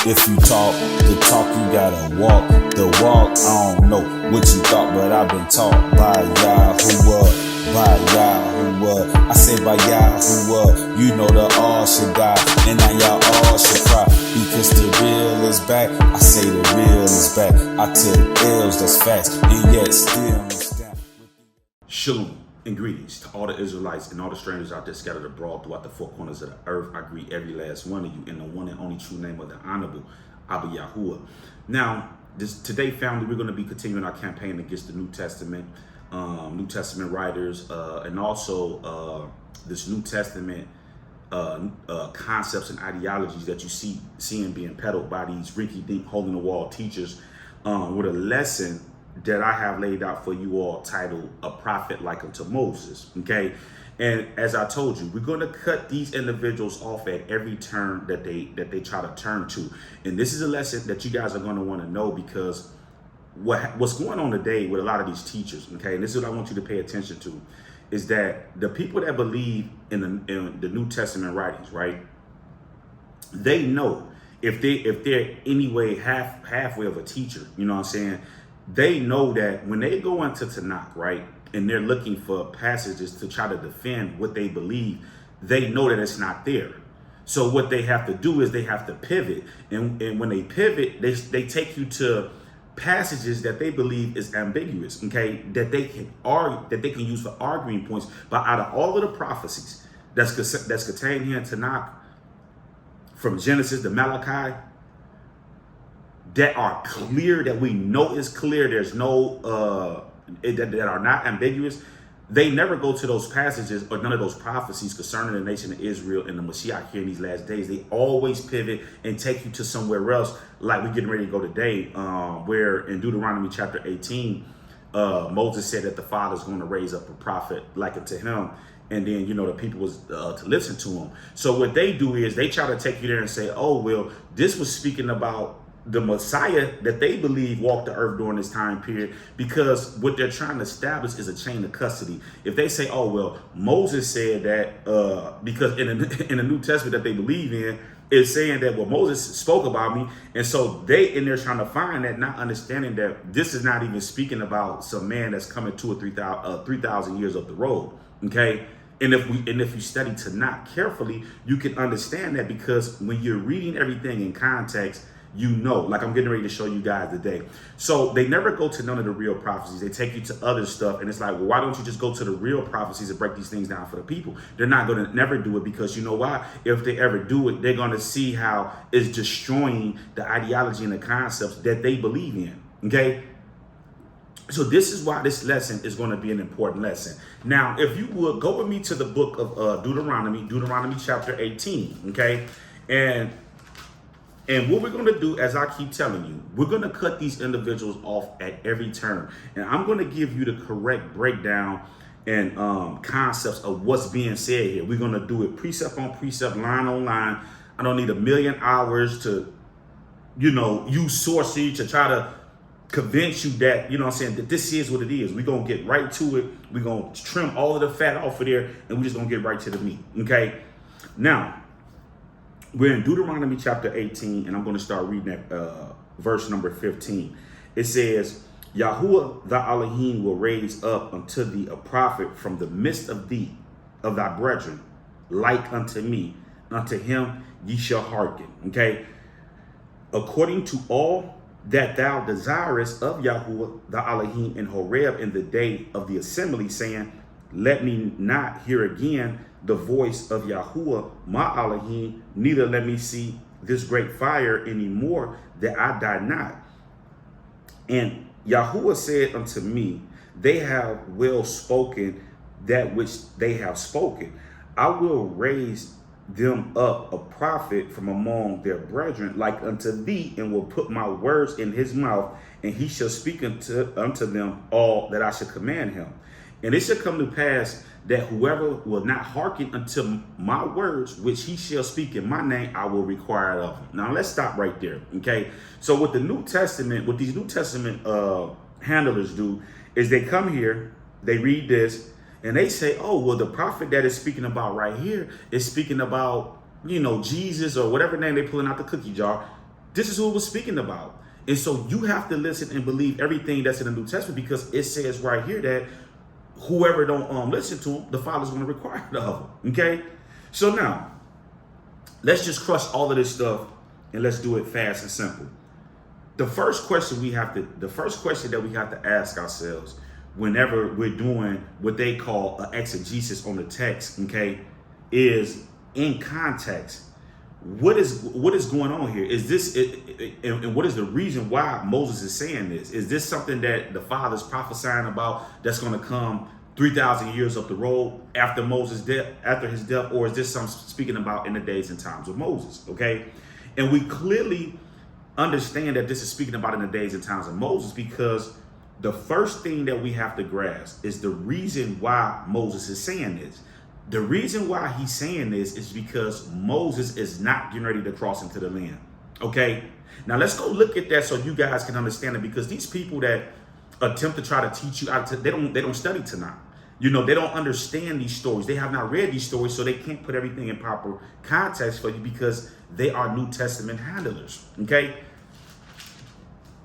If you talk the talk, you gotta walk the walk. I don't know what you thought, but I've been taught by Yahuwah, by Yahuwah. I say by Yahuwah, you know the all should die, and now y'all all should cry, because the real is back. I say the real is back. I took L's, that's facts, and yet still stand. Shalom and greetings to all the Israelites and all the strangers out there scattered abroad throughout the four corners of the earth. I greet every last one of you in the one and only true name of the Honorable Abba Yahuwah. Now, today, family, we're going to be continuing our campaign against the New Testament writers, and also this New Testament concepts and ideologies that you seeing being peddled by these rinky-dink hole-in-the-wall teachers, with a lesson that I have laid out for you all titled A Prophet Like Unto Moses, okay? And as I told you, we're going to cut these individuals off at every turn that they try to turn to. And this is a lesson that you guys are going to want to know, because what's going on today with a lot of these teachers, okay, and this is what I want you to pay attention to, is that the people that believe in the New Testament writings, right, they know if they're anyway halfway of a teacher, you know what I'm saying, they know that when they go into Tanakh, right, and they're looking for passages to try to defend what they believe, they know that it's not there. So what they have to do is they have to pivot. And when they pivot, they take you to passages that they believe is ambiguous, okay, that they can argue, that they can use for arguing points. But out of all of the prophecies that's contained here in Tanakh, from Genesis to Malachi, that are clear, that we know is clear, there's no that are not ambiguous, they never go to those passages or none of those prophecies concerning the nation of Israel and the Mashiach here in these last days. They always pivot and take you to somewhere else, like we're getting ready to go today, where in Deuteronomy chapter 18, Moses said that the Father's going to raise up a prophet like unto him, and then, you know, the people was to listen to him. So what they do is they try to take you there and say, oh, well, this was speaking about the Messiah that they believe walked the earth during this time period, because what they're trying to establish is a chain of custody. If they say, oh, well, Moses said that, because in the New Testament that they believe in, is saying that, well, Moses spoke about me. And so they in there trying to find that, not understanding that this is not even speaking about some man that's coming 2,000 or 3,000 years up the road. Okay. And if you study Tanakh carefully, you can understand that, because when you're reading everything in context, you know, like I'm getting ready to show you guys today. So they never go to none of the real prophecies. They take you to other stuff. And it's like, well, why don't you just go to the real prophecies and break these things down for the people? They're not going to never do it, because you know why? If they ever do it, they're going to see how it's destroying the ideology and the concepts that they believe in. Okay. So this is why this lesson is going to be an important lesson. Now, if you would go with me to the book of Deuteronomy chapter 18. Okay. And what we're going to do, as I keep telling you, we're going to cut these individuals off at every turn. And I'm going to give you the correct breakdown and concepts of what's being said here. We're going to do it precept on precept, line on line. I don't need a million hours to, you know, use sorcery to try to convince you that, you know what I'm saying, that this is what it is. We're going to get right to it. We're going to trim all of the fat off of there, and we're just going to get right to the meat. Okay. Now, we're in Deuteronomy chapter 18, and I'm going to start reading at verse number 15. It says, Yahuwah thy Elohim will raise up unto thee a prophet from the midst of thee, of thy brethren, like unto me. Unto him ye shall hearken. Okay. According to all that thou desirest of Yahuwah thy Elohim in Horeb in the day of the assembly, saying, let me not hear again the voice of Yahuwah my Elohim, neither let me see this great fire anymore, that I die not. And Yahuwah said unto me, they have well spoken that which they have spoken. I will raise them up a prophet from among their brethren like unto thee, and will put my words in his mouth, and he shall speak unto them all that I shall command him. And it shall come to pass that whoever will not hearken unto my words, which he shall speak in my name, I will require of him. Now let's stop right there. Okay. So what the New Testament, what these New Testament handlers do is they come here, they read this, and they say, oh, well, the prophet that is speaking about right here is speaking about, you know, Jesus or whatever name they're pulling out the cookie jar. This is who it was speaking about. And so you have to listen and believe everything that's in the New Testament, because it says right here that whoever don't listen to him, the Father's going to require it of him. Okay? So now, let's just crush all of this stuff and let's do it fast and simple. The first question that we have to ask ourselves whenever we're doing what they call an exegesis on the text, okay, is in context. What is going on here? Is this and what is the reason why Moses is saying this? Is this something that the Father's prophesying about that's going to come 3,000 years up the road after his death, or is this something speaking about in the days and times of Moses? Okay, and we clearly understand that this is speaking about in the days and times of Moses, because the first thing that we have to grasp is the reason why Moses is saying this. The reason why he's saying this is because Moses is not getting ready to cross into the land. Okay, now let's go look at that so you guys can understand it, because these people that attempt to try to teach you they don't study tonight. You know, they don't understand these stories. They have not read these stories, so they can't put everything in proper context for you, because they are New Testament handlers. Okay.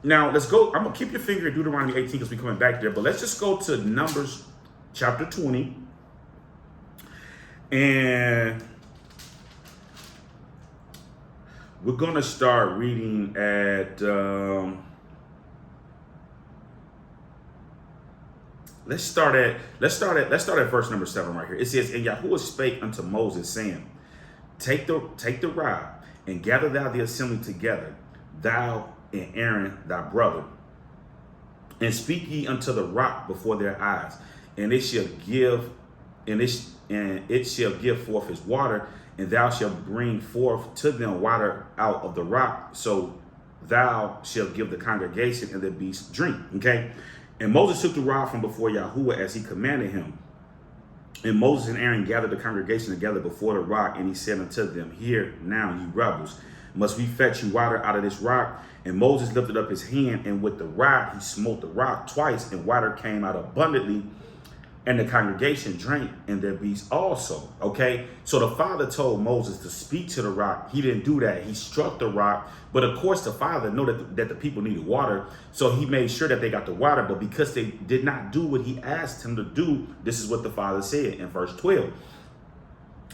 Now let's go. I'm gonna keep your finger in Deuteronomy 18 because we're coming back there, but let's just go to Numbers chapter 20. And we're gonna start reading at let's start at verse number 7 right here. It says, "And Yahuwah spake unto Moses, saying, Take the rod and gather thou the assembly together, thou and Aaron thy brother, and speak ye unto the rock before their eyes, and it shall give forth his water, and thou shalt bring forth to them water out of the rock, so thou shalt give the congregation and the beasts drink." Okay. And Moses took the rod from before Yahuwah as he commanded him. And Moses and Aaron gathered the congregation together before the rock, and he said unto them, "Hear now, ye rebels, must we fetch you water out of this rock?" And Moses lifted up his hand, and with the rod he smote the rock twice, and water came out abundantly, and the congregation drank, and their beasts also. Okay, so the Father told Moses to speak to the rock. He didn't do that. He struck the rock. But of course, the Father knew that the people needed water, so he made sure that they got the water. But because they did not do what he asked him to do, this is what the Father said in verse 12.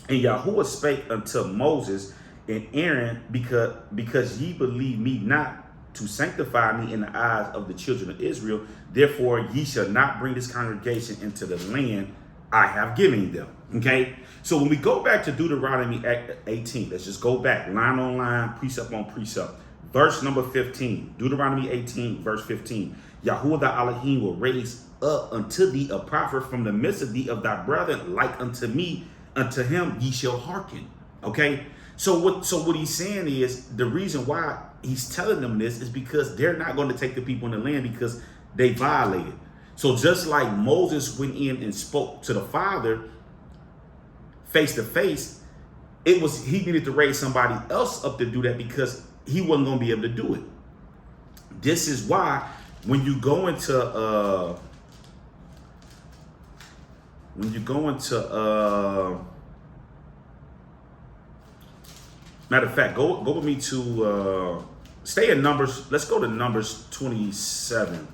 "And Yahuwah spake unto Moses and Aaron, because ye believe me not to sanctify me in the eyes of the children of Israel, therefore ye shall not bring this congregation into the land I have given them." Okay, so when we go back to Deuteronomy 18, let's just go back line on line, precept on precept. Verse number 15, Deuteronomy 18, verse 15. "Yahuwah thy Elohim will raise up unto thee a prophet from the midst of thee of thy brethren, like unto me, unto him ye shall hearken." Okay, so what he's saying is, the reason why he's telling them this is because they're not going to take the people in the land because they violated. So just like Moses went in and spoke to the Father face to face, he needed to raise somebody else up to do that, because he wasn't going to be able to do it. This is why when you go into matter of fact, go with me to stay in Numbers. Let's go to Numbers 27.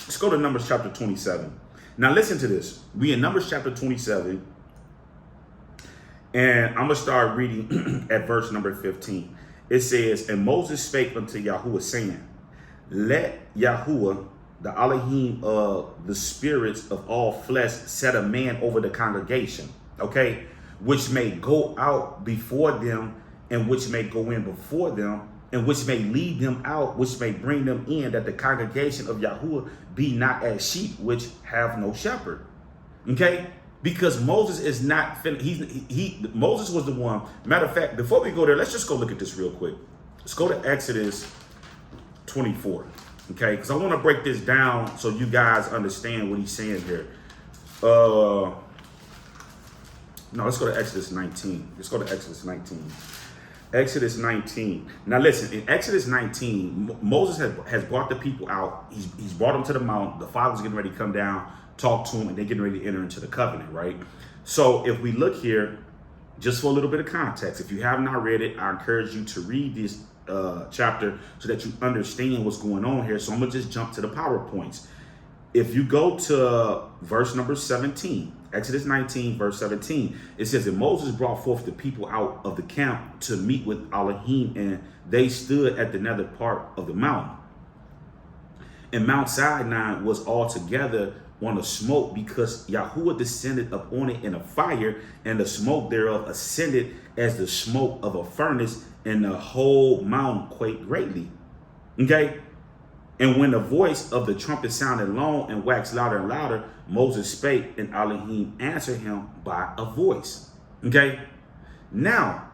Let's go to Numbers chapter 27. Now listen to this. We in Numbers chapter 27. And I'm going to start reading at verse number 15. It says, "And Moses spake unto Yahuwah, saying, Let Yahuwah, the Elohim of the spirits of all flesh, set a man over the congregation, okay, which may go out before them, and which may go in before them, and which may lead them out, which may bring them in, that the congregation of Yahuwah be not as sheep which have no shepherd." Okay, because Moses is not Moses was the one. Matter of fact, before we go there, let's just go look at this real quick. Let's go to Exodus 24. Okay, because I want to break this down so you guys understand what he's saying here. No, let's go to Exodus 19. Let's go to Exodus 19. Exodus 19. Now listen, in Exodus 19, Moses has brought the people out. He's brought them to the mount. The Father's getting ready to come down, talk to them, and they're getting ready to enter into the covenant, right? So if we look here just for a little bit of context, if you have not read it, I encourage you to read this chapter so that you understand what's going on here. So I'm going to just jump to the PowerPoints. If you go to verse number 17, Exodus 19, verse 17, it says that Moses brought forth the people out of the camp to meet with Elohim, and they stood at the nether part of the mountain. And Mount Sinai was altogether on a smoke, because Yahuwah descended upon it in a fire, and the smoke thereof ascended as the smoke of a furnace, and the whole mountain quaked greatly. Okay? And when the voice of the trumpet sounded long and waxed louder and louder, Moses spake, and Elohim answered him by a voice. Okay? Now,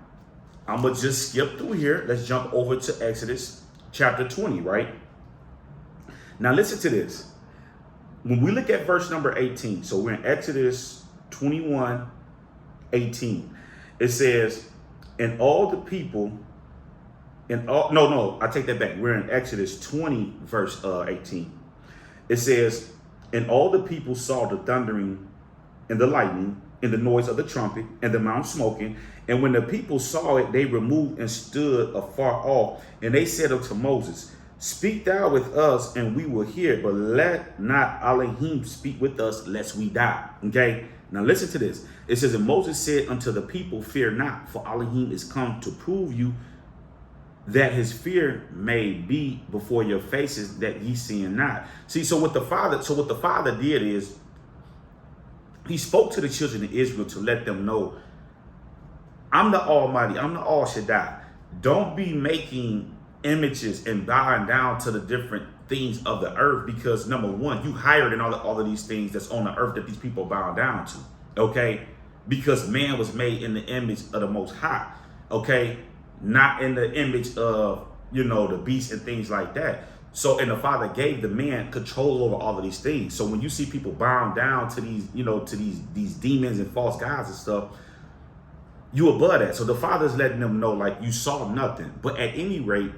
I'm going to just skip through here. Let's jump over to Exodus chapter 20, right? Now, listen to this. When we look at verse number 18, so we're in Exodus 21, 18. It says, and all the people, I take that back. We're in Exodus 20, verse 18. It says, and all the people saw the thundering and the lightning and the noise of the trumpet and the mount smoking. And when the people saw it, they removed and stood afar off. And they said unto Moses, speak thou with us, and we will hear, but let not Elohim speak with us, lest we die. Okay? Now listen to this. It says, and Moses said unto the people, fear not, for Elohim is come to prove you, that his fear may be before your faces, that ye sin not. See, so what the Father did is, he spoke to the children of Israel to let them know, I'm the Almighty, I'm the All Shaddai. Don't be making images and bowing down to the different things of the earth, because number one, you hired in all of these things that's on the earth that these people bow down to. Okay? Because man was made in the image of the Most High. Okay? Not in the image of, the beast and things like that. So, and the Father gave the man control over all of these things. So when you see people bowing down to these, to these demons and false gods and stuff, you above that. So the Father's letting them know, like, you saw nothing. But at any rate,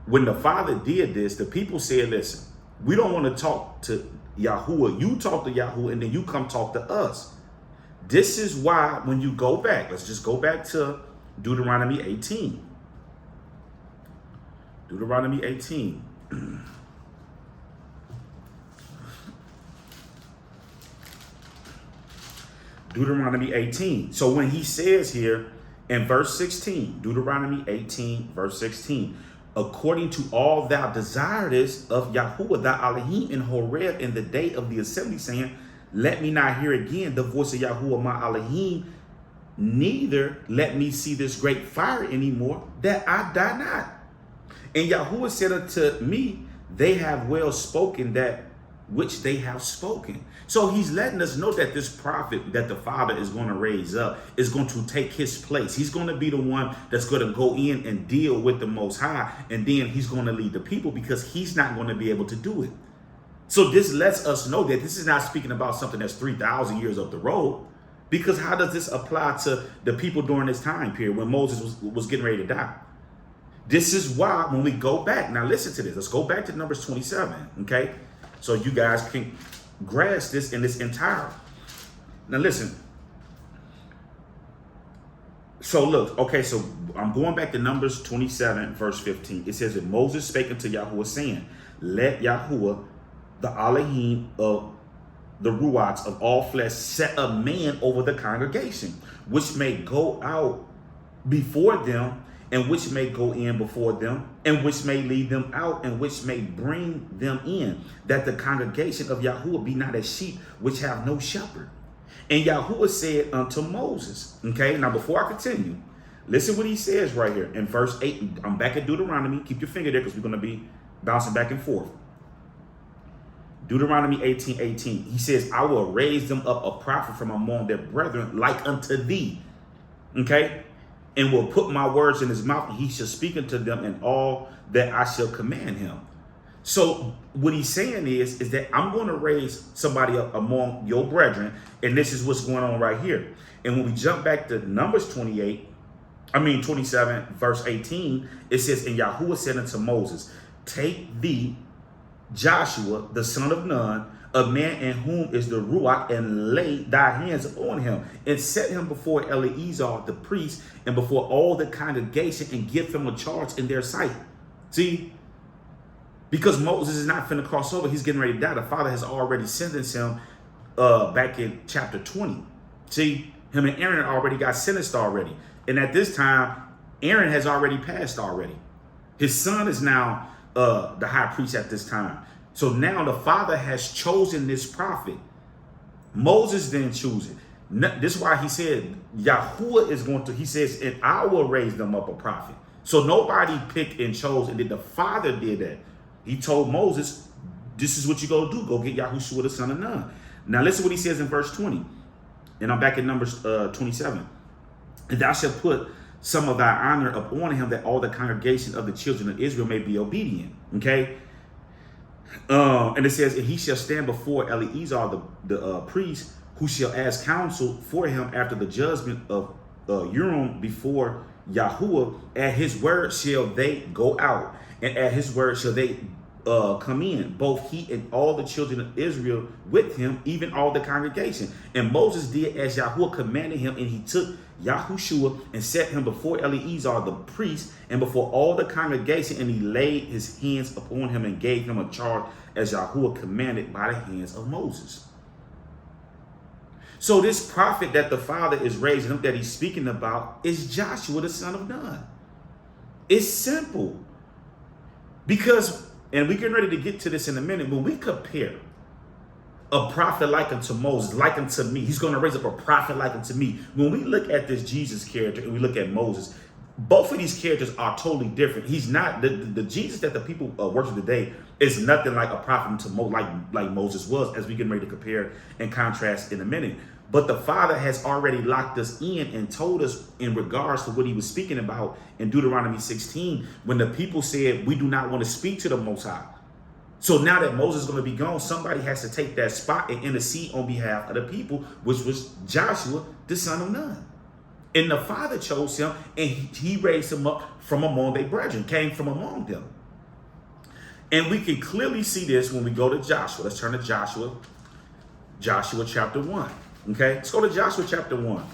when the Father did this, the people said, listen, we don't want to talk to Yahuwah. You talk to Yahuwah, and then you come talk to us. This is why when you go back, let's just go back to Deuteronomy 18. Deuteronomy 18. Deuteronomy 18. So when he says here in verse 16, Deuteronomy 18, verse 16, according to all thou desiredest of Yahuwah thy Elohim in Horeb in the day of the assembly, saying, let me not hear again the voice of Yahuwah my Elohim, neither let me see this great fire anymore, that I die not. And Yahuwah said unto me, they have well spoken that which they have spoken. So he's letting us know that this prophet that the Father is going to raise up is going to take his place. He's going to be the one that's going to go in and deal with the Most High, and then he's going to lead the people, because he's not going to be able to do it. So this lets us know that this is not speaking about something that's 3,000 years up the road. Because how does this apply to the people during this time period when Moses was getting ready to die? This is why when we go back, now listen to this. Let's go back to Numbers 27, okay? So you guys can grasp this in this entire. Now listen. So look, okay, so I'm going back to Numbers 27, verse 15. It says that Moses spake unto Yahuwah, saying, let Yahuwah, the Elohim of the Ruachs of all flesh, set a man over the congregation, which may go out before them, and which may go in before them, and which may lead them out, and which may bring them in, that the congregation of Yahuwah be not as sheep which have no shepherd. And Yahuwah said unto Moses, okay, now before I continue, listen what he says right here in verse 8. I'm back at Deuteronomy. Keep your finger there, because we're going to be bouncing back and forth. Deuteronomy 18:18. He says, I will raise them up a prophet from among their brethren like unto thee. Okay? And will put my words in his mouth, and he shall speak unto them in all that I shall command him. So what he's saying is that I'm going to raise somebody up among your brethren, and this is what's going on right here. And when we jump back to Numbers 27, verse 18, it says, and Yahuwah said unto Moses, take thee Joshua, the son of Nun, a man in whom is the Ruach, and lay thy hands upon him, and set him before Eleazar the priest, and before all the congregation, and give him a charge in their sight. See? Because Moses is not finna cross over. He's getting ready to die. The Father has already sentenced him back in chapter 20. See? Him and Aaron already got sentenced already. And at this time, Aaron has already passed already. His son is now the high priest at this time. So now the Father has chosen this prophet. Moses didn't choose it. This is why he said, Yahuwah is going to, he says, and I will raise them up a prophet. So nobody picked and chose, and then the Father did that. He told Moses, this is what you go do. Go get Yahushua the son of Nun. Now listen what he says in verse 20. And I'm back in Numbers 27. And thou shalt put some of thy honor upon him, that all the congregation of the children of Israel may be obedient. Okay. And it says, and he shall stand before Eleazar the priest, who shall ask counsel for him after the judgment of Urim before Yahuwah. At his word shall they go out, and at his word shall they come in, both he and all the children of Israel with him, even all the congregation. And Moses did as Yahuwah commanded him, and he took Yahushua and set him before Eleazar the priest and before all the congregation, and he laid his hands upon him and gave him a charge as Yahuwah commanded by the hands of Moses. So this prophet that the Father is raising up, that he's speaking about, is Joshua the son of Nun. It's simple. Because, and we're getting ready to get to this in a minute, when we compare a prophet like unto Moses, like unto me, he's going to raise up a prophet like unto me. When we look at this Jesus character and we look at Moses, both of these characters are totally different. He's not, the Jesus that the people worship today is nothing like a prophet to like Moses was, as we get ready to compare and contrast in a minute. But the Father has already locked us in and told us in regards to what he was speaking about in Deuteronomy 16, when the people said, we do not want to speak to the Most High. So now that Moses is going to be gone, somebody has to take that spot and intercede on behalf of the people, which was Joshua, the son of Nun. And the Father chose him, and he raised him up from among their brethren, came from among them. And we can clearly see this when we go to Joshua. Let's turn to Joshua chapter 1. Okay, let's go to Joshua chapter 1.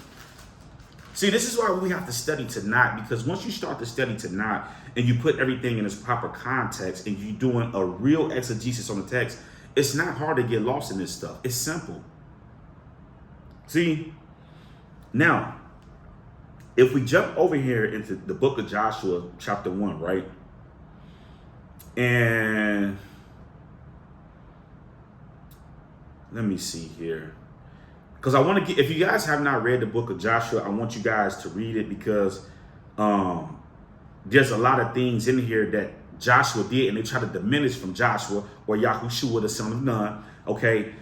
See, this is why we have to study tonight, because once you start to study tonight and you put everything in its proper context and you're doing a real exegesis on the text, it's not hard to get lost in this stuff. It's simple. See, now, if we jump over here into the book of Joshua chapter 1, right? And let me see here. Because I want to get, if you guys have not read the book of Joshua, I want you guys to read it, because there's a lot of things in here that Joshua did, and they try to diminish from Joshua or Yahushua, the son of Nun, okay?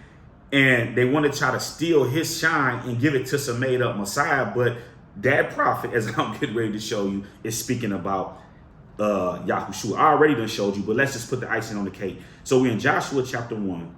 And they want to try to steal his shine and give it to some made up Messiah. But that prophet, as I'm getting ready to show you, is speaking about Yahushua. I already done showed you, but let's just put the icing on the cake. So we're in Joshua chapter 1.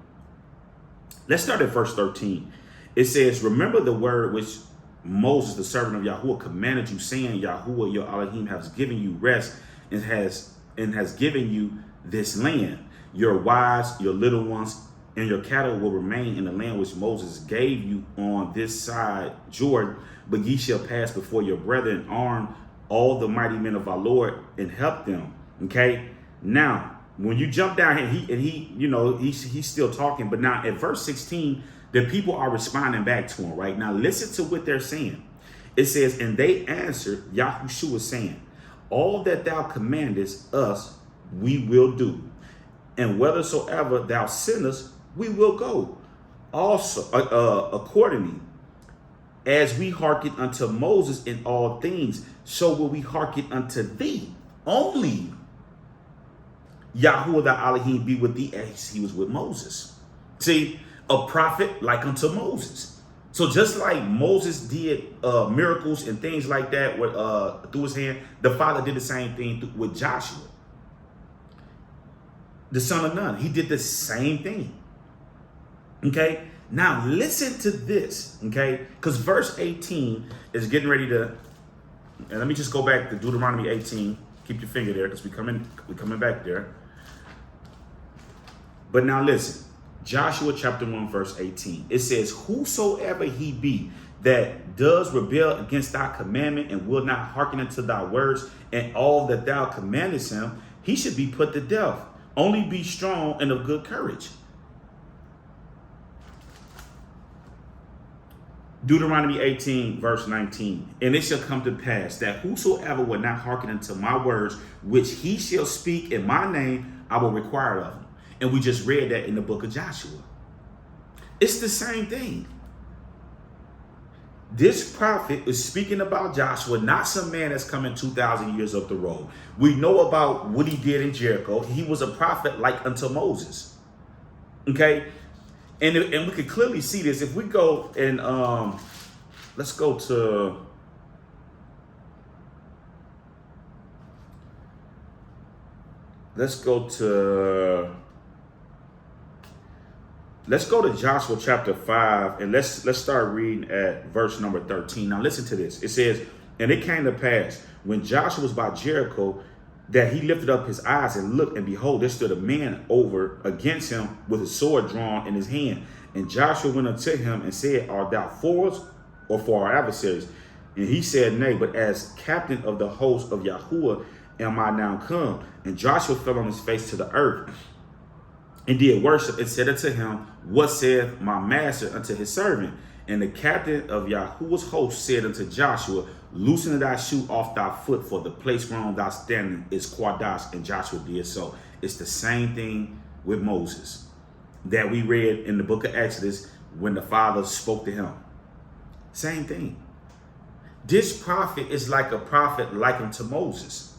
Let's start at verse 13. It says, remember the word which Moses, the servant of Yahuwah, commanded you, saying, Yahuwah, your Elohim, has given you rest and has given you this land. Your wives, your little ones, and your cattle will remain in the land which Moses gave you on this side Jordan. But ye shall pass before your brethren, arm all the mighty men of our Lord, and help them. Okay. Now, when you jump down here, he's still talking. But now at verse 16, the people are responding back to him. Right now, listen to what they're saying. It says, and they answered Yahushua, saying, all that thou commandest us, we will do. And whithersoever thou sendest, we will go. Also, accordingly, as we hearken unto Moses in all things, so will we hearken unto thee. Only Yahuwah thy Elohim be with thee as he was with Moses. See, a prophet like unto Moses. So just like Moses did miracles and things like that with, through his hand, the Father did the same thing with Joshua, the son of Nun. He did the same thing. Okay. Now listen to this, okay? Because verse 18 is getting ready to, and let me just go back to Deuteronomy 18. Keep your finger there, because we're coming back there. But now listen, Joshua chapter 1, verse 18. It says, whosoever he be that does rebel against thy commandment and will not hearken unto thy words and all that thou commandest him, he should be put to death. Only be strong and of good courage. Deuteronomy 18, verse 19. And it shall come to pass that whosoever will not hearken unto my words, which he shall speak in my name, I will require of him. And we just read that in the book of Joshua. It's the same thing. This prophet is speaking about Joshua, not some man that's coming 2,000 years up the road. We know about what he did in Jericho. He was a prophet like unto Moses. Okay? And we can clearly see this. If we go and let's go to Joshua chapter 5, and let's start reading at verse number 13. Now listen to this. It says, and it came to pass when Joshua was by Jericho that he lifted up his eyes and looked, and behold, there stood a man over against him with a sword drawn in his hand. And Joshua went unto him and said, art thou for us or for our adversaries? And he said, nay, but as captain of the host of Yahuwah am I now come. And Joshua fell on his face to the earth and did worship, and said unto him, what saith my master unto his servant? And the captain of Yahuwah's host said unto Joshua, loosen thy shoe off thy foot, for the place whereon thou standing is Quadash. And Joshua did so. It's the same thing with Moses that we read in the book of Exodus when the Father spoke to him. Same thing. This prophet is like a prophet like unto Moses.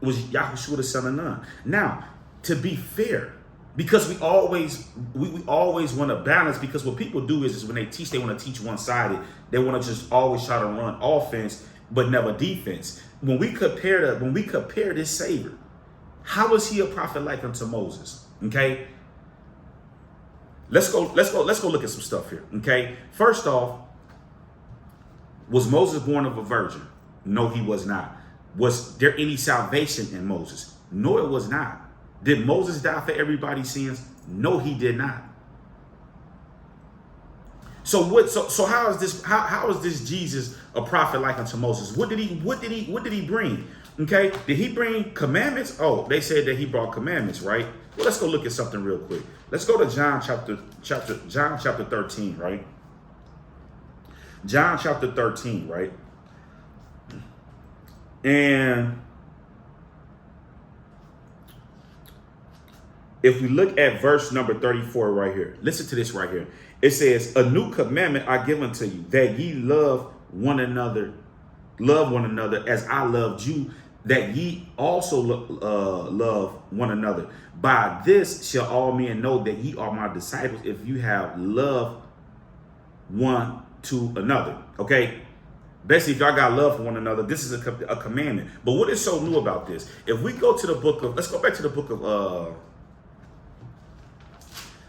It was Yahushua the son of Nun. Now, to be fair, because we always want to balance, because what people do is when they teach, they want to teach one-sided. They want to just always try to run offense but never defense. When we compare this Savior, how is he a prophet like unto Moses? Okay, let's go look at some stuff here. Okay, first off, was Moses born of a virgin? No, he was not. Was there any salvation in Moses? No, it was not. Did Moses die for everybody's sins? No, he did not. So how is this Jesus a prophet like unto Moses? What did he bring? Okay, did he bring commandments? Oh, they said that he brought commandments, right? Well, let's go look at something real quick. Let's go to John chapter 13, right? John chapter 13, right? And if we look at verse number 34 right here, listen to this right here. It says, a new commandment I give unto you, that ye love one another as I loved you, that ye also love one another. By this shall all men know that ye are my disciples, if you have love one to another. Okay, basically, if y'all got love for one another, this is a commandment. But what is so new about this? If we go to the book of, let's go back to the book of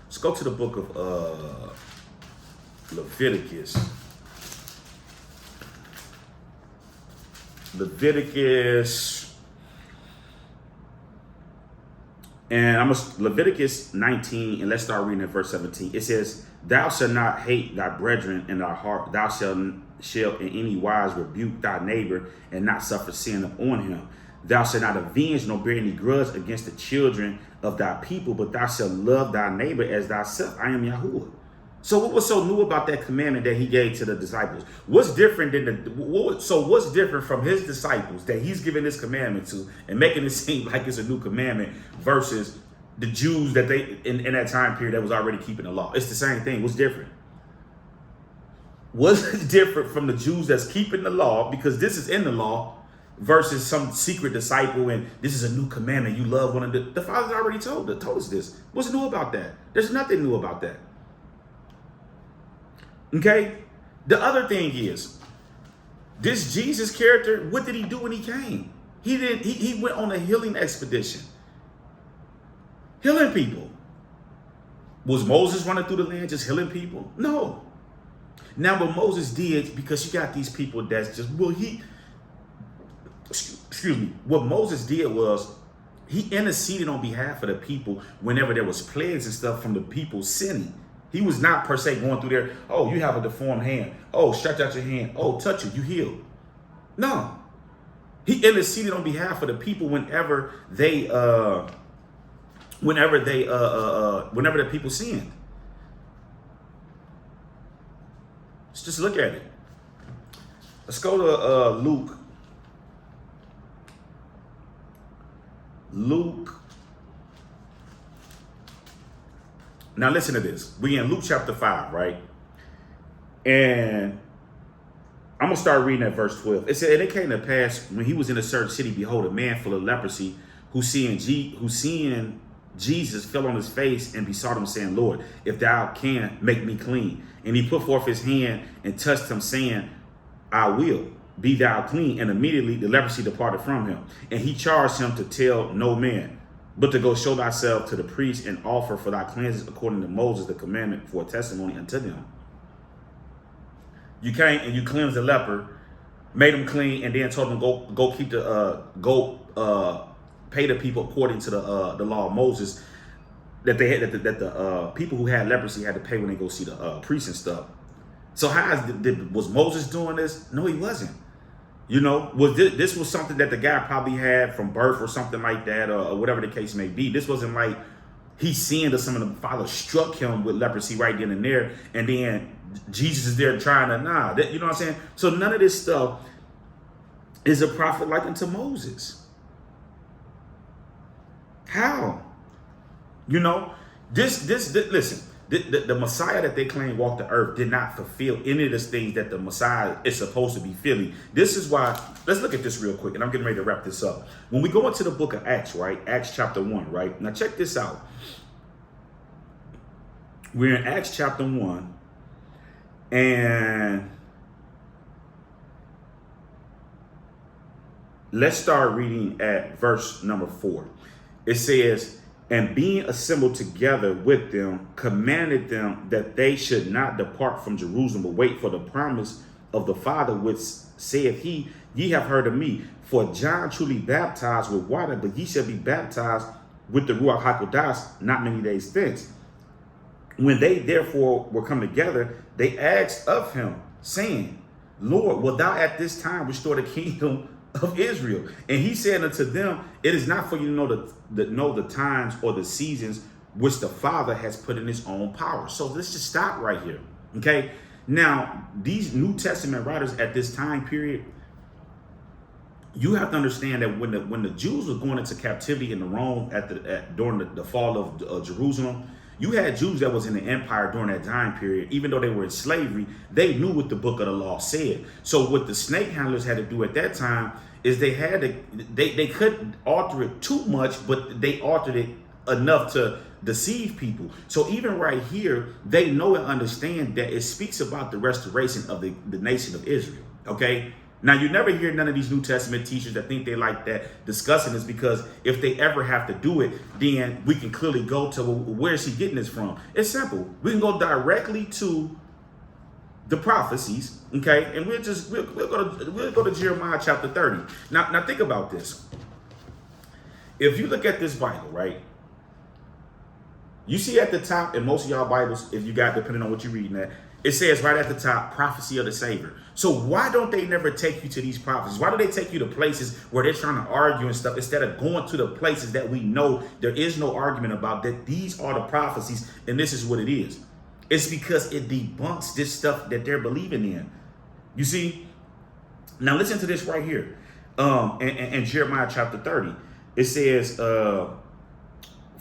let's go to the book of Leviticus. And Leviticus 19, and let's start reading at verse 17. It says, thou shalt not hate thy brethren in thy heart. Thou shalt in any wise rebuke thy neighbor and not suffer sin upon him. Thou shalt not avenge nor bear any grudge against the children of thy people, but thou shalt love thy neighbor as thyself. I am Yahuwah. So what was so new about that commandment that he gave to the disciples? What's different what's different from his disciples that he's giving this commandment to and making it seem like it's a new commandment versus the Jews that they in that time period that was already keeping the law? It's the same thing. What's different? What's different from the Jews that's keeping the law, because this is in the law, versus some secret disciple and this is a new commandment, you love one another? The Father's already told us this. What's new about that? There's nothing new about that. Okay, the other thing is, this Jesus character, what did he do when he came? He went on a healing expedition, healing people. Was Moses running through the land just healing people? No. Now what Moses did, because you got these people that's just, what Moses did was He interceded on behalf of the people whenever there was plagues and stuff from the people sinning. He was not per se going through there, oh, you have a deformed hand. Oh, stretch out your hand. Oh, touch it, you healed. No. He interceded on behalf of the people whenever the people sinned. Let's just look at it. Let's go to Luke. Now listen to this. We in Luke chapter 5, right? And I'm going to start reading at verse 12. It said, and it came to pass when he was in a certain city, behold, a man full of leprosy, who seeing Jesus fell on his face and besought him, saying, Lord, if thou can, make me clean. And he put forth his hand and touched him, saying, I will, be thou clean. And immediately the leprosy departed from him. And he charged him to tell no man, but to go show thyself to the priest and offer for thy cleansing according to Moses, the commandment for a testimony unto them. You came and you cleansed the leper, made him clean, and then told him go keep the pay the people according to the law of Moses that they had that the people who had leprosy had to pay when they go see the priest and stuff. So was Moses doing this? No, he wasn't. You know, this was something that the guy probably had from birth or something like that, or whatever the case may be. This wasn't like he sinned or something. The father struck him with leprosy right then and there, and then Jesus is there trying to you know what I'm saying? So none of this stuff is a prophet like unto Moses. How? You know, this listen. The Messiah that they claim walked the earth did not fulfill any of the things that the Messiah is supposed to be filling. This is why, let's look at this real quick, and I'm getting ready to wrap this up. When we go into the book of Acts, right? Acts chapter 1, right? Now check this out. We're in Acts chapter 1, and let's start reading at verse number 4. It says, and being assembled together with them, commanded them that they should not depart from Jerusalem, but wait for the promise of the Father, which saith he, ye have heard of me. For John truly baptized with water, but ye shall be baptized with the Ruach HaKodesh not many days thence. When they therefore were come together, they asked of him, saying, Lord, wilt thou at this time restore the kingdom of Israel? And he said unto them, it is not for you to know the times or the seasons which the Father has put in his own power. So let's just stop right here. Okay. Now, these New Testament writers at this time period, you have to understand that when the Jews were going into captivity in Rome during the fall of Jerusalem, you had Jews that was in the empire during that time period. Even though they were in slavery, they knew what the book of the law said. So what the snake handlers had to do at that time is they couldn't alter it too much, but they altered it enough to deceive people. So even right here, they know and understand that it speaks about the restoration of the nation of Israel. Okay. Now, you never hear none of these New Testament teachers that think they like that discussing this, because if they ever have to do it, then we can clearly go to, well, where is he getting this from? It's simple. We can go directly to the prophecies, okay? And we'll go to Jeremiah chapter 30. Now think about this. If you look at this Bible, right? You see at the top in most of y'all Bibles, if you got, depending on what you're reading at, it says right at the top, prophecy of the Savior. So why don't they never take you to these prophecies? Why do they take you to places where they're trying to argue and stuff, instead of going to the places that we know there is no argument about, that these are the prophecies and this is what it is? It's because it debunks this stuff that they're believing in. You see? Now listen to this right here. In Jeremiah chapter 30, it says, for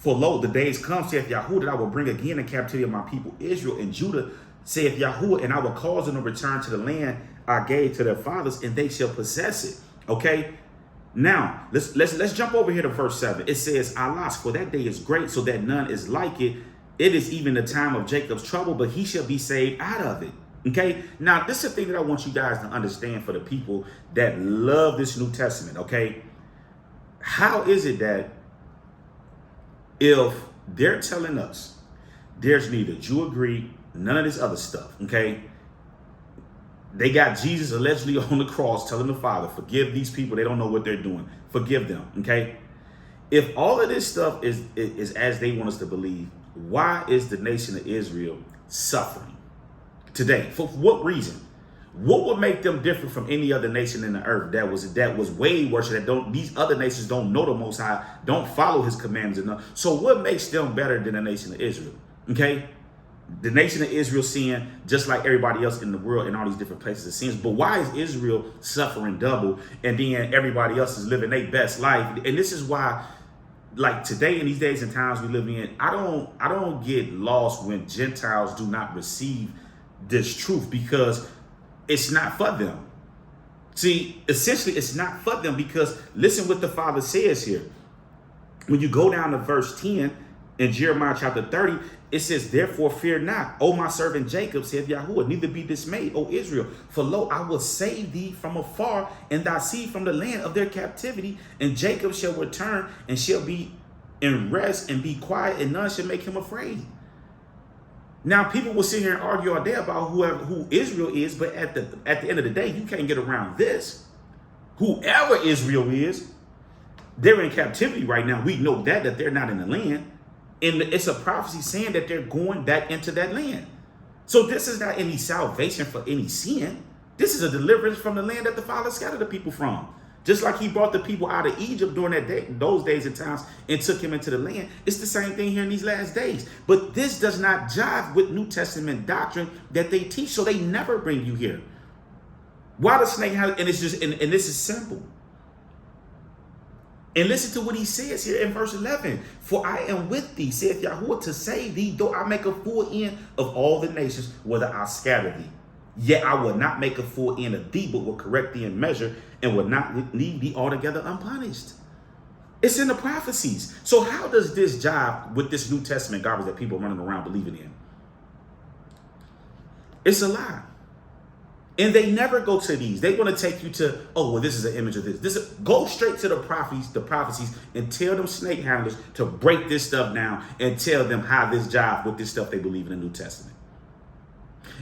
lo, the days come, saith Yahuwah, that I will bring again the captivity of my people Israel and Judah, saith Yahuwah, and I will cause them to return to the land I gave to their fathers, and they shall possess it. Okay. Now let's jump over here to verse 7. It says, Alas, for that day is great, so that none is like it. It is even the time of Jacob's trouble, but he shall be saved out of it. Okay. Now this is the thing that I want you guys to understand for the people that love this New Testament. Okay. How is it that if they're telling us there's neither Jew or Greek, none of this other stuff, okay? They got Jesus allegedly on the cross telling the Father, forgive these people, they don't know what they're doing. Forgive them, okay? If all of this stuff is as they want us to believe, why is the nation of Israel suffering today? For what reason? What would make them different from any other nation in the earth that was way worse? These other nations don't know the Most High, don't follow His commandments enough. So what makes them better than the nation of Israel? Okay, the nation of Israel sin just like everybody else in the world in all these different places of sins. But why is Israel suffering double and then everybody else is living their best life? And this is why, like today in these days and times we live in, I don't get lost when Gentiles do not receive this truth, because it's not for them. See, essentially it's not for them, because listen what the Father says here. When you go down to verse 10 in Jeremiah chapter 30, it says, therefore fear not, O my servant Jacob, saith Yahuwah, neither be dismayed, O Israel. For lo, I will save thee from afar, and thy seed from the land of their captivity. And Jacob shall return, and shall be in rest, and be quiet, and none shall make him afraid. Now, people will sit here and argue all day about who Israel is, but at the end of the day, you can't get around this. Whoever Israel is, they're in captivity right now. We know that they're not in the land. And it's a prophecy saying that they're going back into that land. So this is not any salvation for any sin. This is a deliverance from the land that the Father scattered the people from. Just like He brought the people out of Egypt during those days and times and took him into the land. It's the same thing here in these last days. But this does not jive with New Testament doctrine that they teach. So they never bring you here. Why the snake has, and it's just, and this is simple. And listen to what He says here in verse 11. For I am with thee, saith Yahuwah, to save thee, though I make a full end of all the nations, whether I scatter thee. Yet I will not make a full end of thee, but will correct thee in measure, and will not leave thee altogether unpunished. It's in the prophecies. So how does this jive with this New Testament garbage that people are running around believing in? It's a lie. And they never go to these. They want to take you to, oh, well, this is an image of this. Go straight to the prophecies, and tell them snake handlers to break this stuff down and tell them how this jive with this stuff they believe in the New Testament.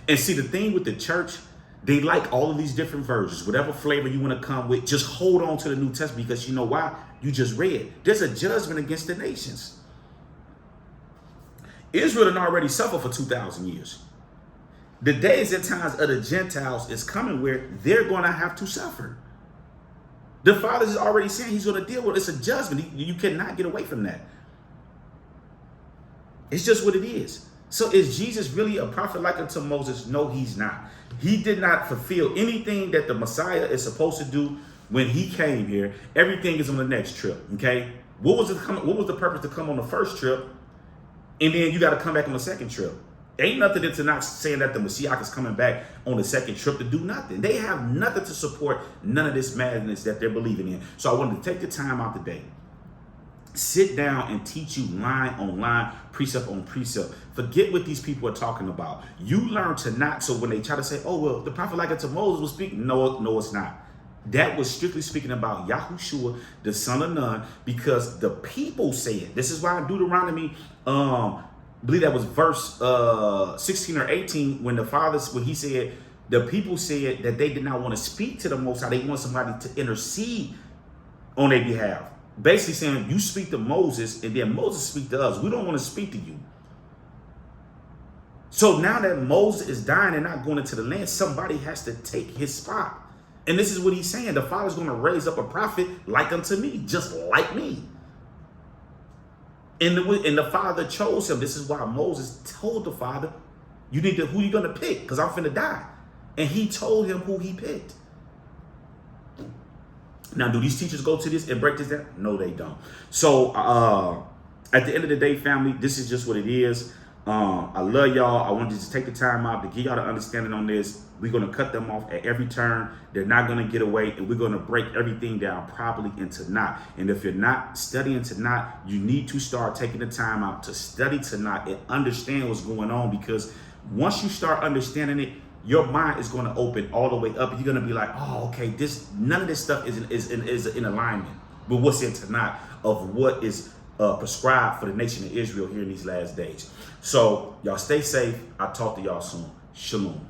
And see, the thing with the church, they like all of these different versions, whatever flavor you want to come with. Just hold on to the New Testament, because you know why? You just read. There's a judgment against the nations. Israel had already suffered for 2,000 years. The days and times of the Gentiles is coming where they're going to have to suffer. The Father is already saying He's going to deal with it. It's a judgment. You cannot get away from that. It's just what it is. So is Jesus really a prophet like unto Moses? No, He's not. He did not fulfill anything that the Messiah is supposed to do when He came here. Everything is on the next trip. Okay. What was the purpose to come on the first trip? And then you got to come back on the second trip. Ain't nothing into not saying that the Messiah is coming back on the second trip to do nothing. They have nothing to support none of this madness that they're believing in. So I wanted to take the time out today, sit down and teach you line on line, precept on precept. Forget what these people are talking about. You learn to not. So when they try to say, oh, well, the prophet like unto Moses was speaking. No, it's not. That was strictly speaking about Yahushua, the son of Nun, because the people say it. This is why in Deuteronomy, I believe that was verse 16 or 18, when he said, the people said that they did not want to speak to the Most High. They want somebody to intercede on their behalf. Basically saying, you speak to Moses, and then Moses speak to us. We don't want to speak to you. So now that Moses is dying and not going into the land, somebody has to take his spot. And this is what He's saying. The Father's going to raise up a prophet like unto me, just like me. And the Father chose him. This is why Moses told the Father, who you going to pick? Because I'm finna die. And He told him who He picked. Now, do these teachers go to this and break this down? No, they don't. So at the end of the day, family, this is just what it is. I love y'all. I wanted to take the time out to give y'all the understanding on this. We're going to cut them off at every turn. They're not going to get away, and we're going to break everything down properly into Tanakh. And if you're not studying Tanakh, you need to start taking the time out to study Tanakh and understand what's going on, because once you start understanding it, your mind is going to open all the way up. You're going to be like, oh, okay, none of this stuff is in alignment with what's in Tanakh of what is prescribed for the nation of Israel here in these last days. So y'all stay safe. I'll talk to y'all soon. Shalom.